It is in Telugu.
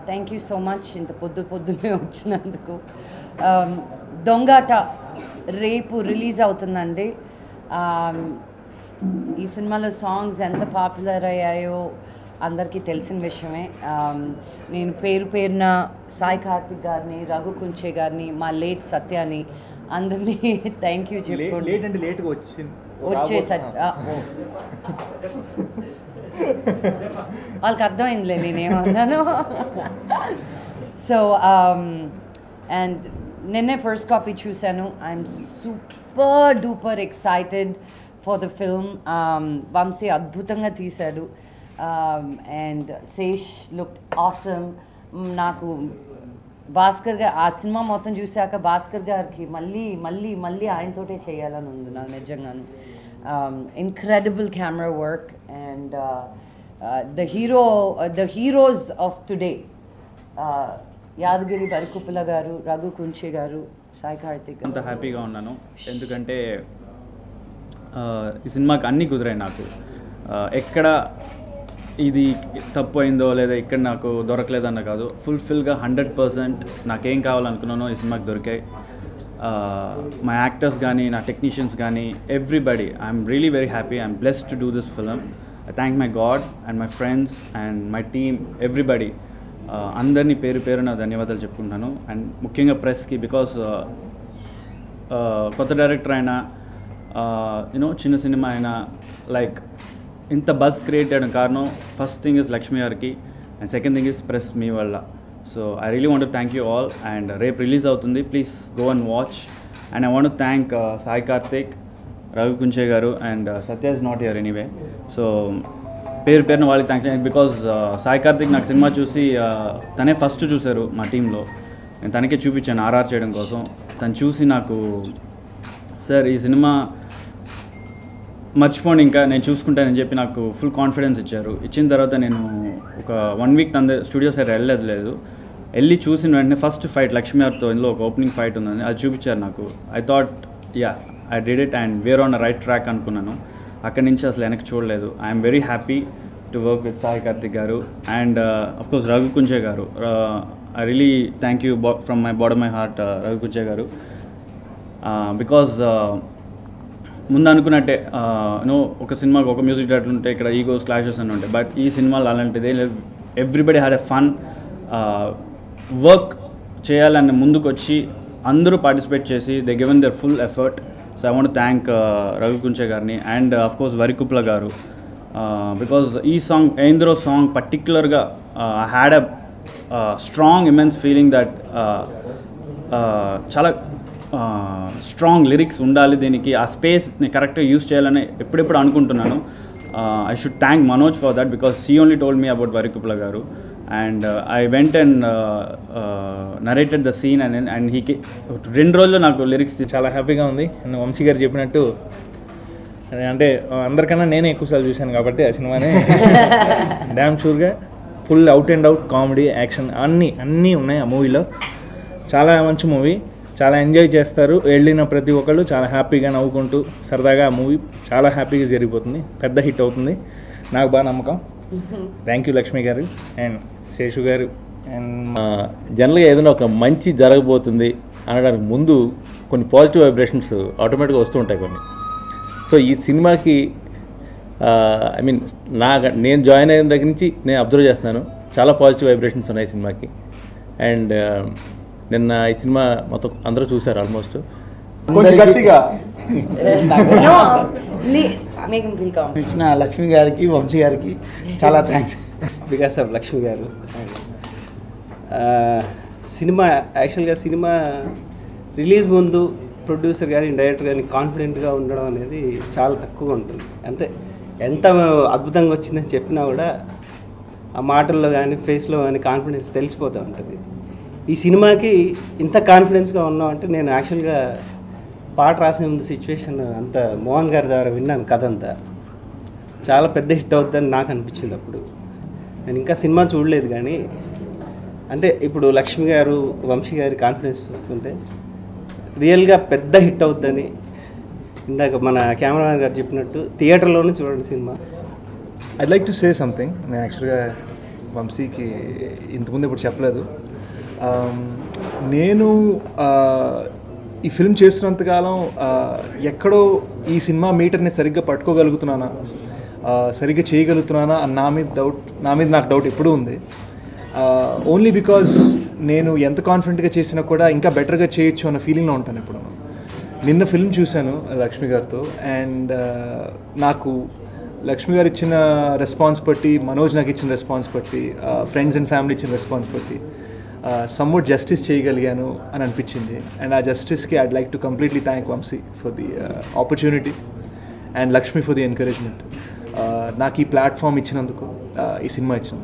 థ్యాంక్ యూ సో మచ్ ఇంత పొద్దున్నే వచ్చినందుకు. దొంగాట రేపు రిలీజ్ అవుతుందండి. ఈ సినిమాలో సాంగ్స్ ఎంత పాపులర్ అయ్యాయో అందరికీ తెలిసిన విషయమే. నేను పేరున సాయి కార్తిక్ గారిని, రఘు కుంచే గారిని, మా లేట్ సత్యాని అందరినీ థ్యాంక్ యూ చెప్పుకోండి. వాళ్ళకి అర్థమైందిలే నేనేమన్నాను. సో అండ్ నిన్నే ఫస్ట్ కాపీ చూశాను. I'm super duper excited for the film. Vamsi అద్భుతంగా తీశాడు. And Sesh look awesome. నాకు భాస్కర్ గారు ఆ సినిమా మొత్తం చూశాక భాస్కర్ గారికి మళ్ళీ ఆయనతోటే చేయాలని ఉంది నాకు నిజంగాను. Incredible camera work and the heroes of today, Yadagiri బరికుప్పల గారు, రఘు కుంచే గారు, సాయి కార్తిక్. అంత హ్యాపీగా ఉన్నాను ఎందుకంటే ఈ సినిమాకి అన్నీ కుదిరాయి నాకు. ఎక్కడ ఇది తప్పు అయిందో లేదా ఇక్కడ నాకు దొరకలేదన్న కాదు, ఫుల్ఫిల్గా 100% నాకేం కావాలనుకున్నానో ఈ సినిమాకి దొరికాయి. my actors gani, na technicians gani, everybody, I'm really very happy. I'm blessed to do this film. I thank my God and my friends and my team, everybody. Andarni peru na ధన్యవాదాలు చెప్పుకుంటాను. అండ్ ముఖ్యంగా ప్రెస్కి, బికాస్ కొత్త డైరెక్టర్ అయినా చిన్న సినిమా అయినా లైక్ ఇంత బజ్ క్రియేట్ చేయడం కారణం ఫస్ట్ థింగ్ ఇస్ లక్ష్మి గారికి and second thing is press meet వల్ల. So I really want to thank you all, and rape release avutundi, please go and watch. And I want to thank Sai Karthik, Raghu Kunche garu, and Satya is not here anyway, so పేరున వాళ్ళకి థ్యాంక్స్. బికాజ్ సాయి కార్తిక్ నాకు సినిమా చూసి తనే ఫస్ట్ చూశారు మా టీంలో. నేను తనకే చూపించాను ఆర్ఆర్ చేయడం కోసం. తను చూసి నాకు సార్ ఈ సినిమా మర్చిపోండి ఇంకా నేను చూసుకుంటానని చెప్పి నాకు ఫుల్ కాన్ఫిడెన్స్ ఇచ్చారు. ఇచ్చిన తర్వాత నేను ఒక 1 వీక్ తన స్టూడియో సైడ్ వెళ్ళలేదు. వెళ్ళి చూసిన వెంటనే ఫస్ట్ ఫైట్ లక్ష్మీ గారితో ఇందులో ఒక ఓపెనింగ్ ఫైట్ ఉందని అది చూపించారు నాకు. I thought I did it and were on right track అనుకున్నాను. అక్కడి నుంచి అసలు వెనక్కి చూడలేదు. I'm very happy to work with Sai Karthik garu and of course Raghu Kunche garu. I really thank you from my bottom my heart Raghu Kunche garu. Because ముందు అనుకున్నట్టే ఒక సినిమాకి ఒక మ్యూజిక్ డైరెక్టర్ ఉంటే ఇక్కడ ఈగోస్ క్లాషెస్ అని ఉంటాయి. బట్ ఈ సినిమాలో అలాంటిదే లేదు. Everybody had a fun. Work చేయాలని ముందుకు వచ్చి అందరూ పార్టిసిపేట్ చేసి they given their full effort. So I want thank Raghu Kunche గారిని అండ్ అఫ్కోర్స్ వరికుప్ల గారు. బికాజ్ ఈ సాంగ్ ఏంద్రో సాంగ్ పర్టిక్యులర్గా I had a strong immense feeling that చాలా స్ట్రాంగ్ లిరిక్స్ ఉండాలి దీనికి. ఆ స్పేస్ని కరెక్ట్గా యూస్ చేయాలని ఎప్పుడెప్పుడు అనుకుంటున్నాను. I should thank Manoj for that because he only told me about Varikuppala గారు. And I went and narrated the scene and హీకి 2 రోజుల్లో నాకు లిరిక్స్ చాలా హ్యాపీగా ఉంది. వంశీ గారు చెప్పినట్టు అంటే అందరికన్నా నేనే ఎక్కువసార్లు చూశాను కాబట్టి ఆ సినిమానే డ్యామ్ షూర్గా full out and out comedy action అన్నీ ఉన్నాయి ఆ మూవీలో. చాలా మంచి మూవీ, చాలా ఎంజాయ్ చేస్తారు. వెళ్ళిన ప్రతి ఒక్కళ్ళు చాలా హ్యాపీగా నవ్వుకుంటూ సరదాగా ఆ మూవీ చాలా హ్యాపీగా జరిగిపోతుంది. పెద్ద హిట్ అవుతుంది, నాకు బాగా నమ్మకం. థ్యాంక్ యూ లక్ష్మి గారు అండ్ శేషు గారు. అండ్ జనరల్గా ఏదైనా ఒక మంచి జరగబోతుంది అనడానికి ముందు కొన్ని పాజిటివ్ వైబ్రేషన్స్ ఆటోమేటిక్గా వస్తూ ఉంటాయి కొన్ని. సో ఈ సినిమాకి ఐ మీన్ నేను జాయిన్ అయిన దగ్గర నుంచి నేను అబ్జర్వ్ చేస్తున్నాను, చాలా పాజిటివ్ వైబ్రేషన్స్ ఉన్నాయి సినిమాకి. అండ్ నిన్న ఈ సినిమా మొత్తం అందరూ చూశారు ఆల్మోస్ట్. ఇచ్చిన లక్ష్మి గారికి వంశీ గారికి చాలా థ్యాంక్స్. బికాస్ ఆఫ్ లక్ష్మి గారు. సినిమా యాక్చువల్గా సినిమా రిలీజ్ ముందు ప్రొడ్యూసర్ కానీ డైరెక్టర్ కానీ కాన్ఫిడెంట్గా ఉండడం అనేది చాలా తక్కువగా ఉంటుంది. అంతే ఎంత అద్భుతంగా వచ్చిందని చెప్పినా కూడా ఆ మాటల్లో కానీ ఫేస్లో కానీ కాన్ఫిడెన్స్ తెలిసిపోతూ ఉంటుంది. ఈ సినిమాకి ఇంత కాన్ఫిడెన్స్గా ఉన్నామంటే నేను యాక్చువల్గా పాట రాసే ముందు సిచ్యువేషన్ అంతా మోహన్ గారి ద్వారా విన్నాను. కథ అంతా చాలా పెద్ద హిట్ అవుతుందని నాకు అనిపించింది. అప్పుడు నేను ఇంకా సినిమా చూడలేదు కానీ అంటే ఇప్పుడు లక్ష్మి గారు వంశీ గారి కాన్ఫిడెన్స్ చూస్తుంటే రియల్గా పెద్ద హిట్ అవుతుందని ఇందాక మన కెమెరామెన్ గారు చెప్పినట్టు థియేటర్లోనే చూడండి cinema. I'd like to say something. నేను యాక్చువల్గా వంశీకి ఇంతకుముందు ఇప్పుడు చెప్పలేదు. నేను ఈ ఫిల్మ్ చేస్తున్నంతకాలం ఎక్కడో ఈ సినిమా మీటర్ని సరిగ్గా పట్టుకోగలుగుతున్నానా, సరిగ్గా చేయగలుగుతున్నానా అని నా మీద నాకు డౌట్ ఎప్పుడూ ఉంది. ఓన్లీ బికాజ్ నేను ఎంత కాన్ఫిడెంట్గా చేసినా కూడా ఇంకా బెటర్గా చేయొచ్చు అన్న ఫీలింగ్లో ఉంటాను ఎప్పుడు. నిన్న ఫిల్మ్ చూశాను లక్ష్మి గారితో, అండ్ నాకు లక్ష్మి గారు ఇచ్చిన రెస్పాన్స్ బట్టి, మనోజ్ నాకు ఇచ్చిన రెస్పాన్స్ బట్టి, ఫ్రెండ్స్ అండ్ ఫ్యామిలీ ఇచ్చిన రెస్పాన్స్ బట్టి సమ్వాట్ జస్టిస్ చేయగలిగాను అని అనిపించింది. అండ్ ఆ జస్టిస్కి I'd like to completely thank Vamshi for the opportunity and Lakshmi for the encouragement. నాకు ఈ ప్లాట్ఫామ్ ఇచ్చినందుకు, ఈ సినిమా ఇచ్చినందుకు.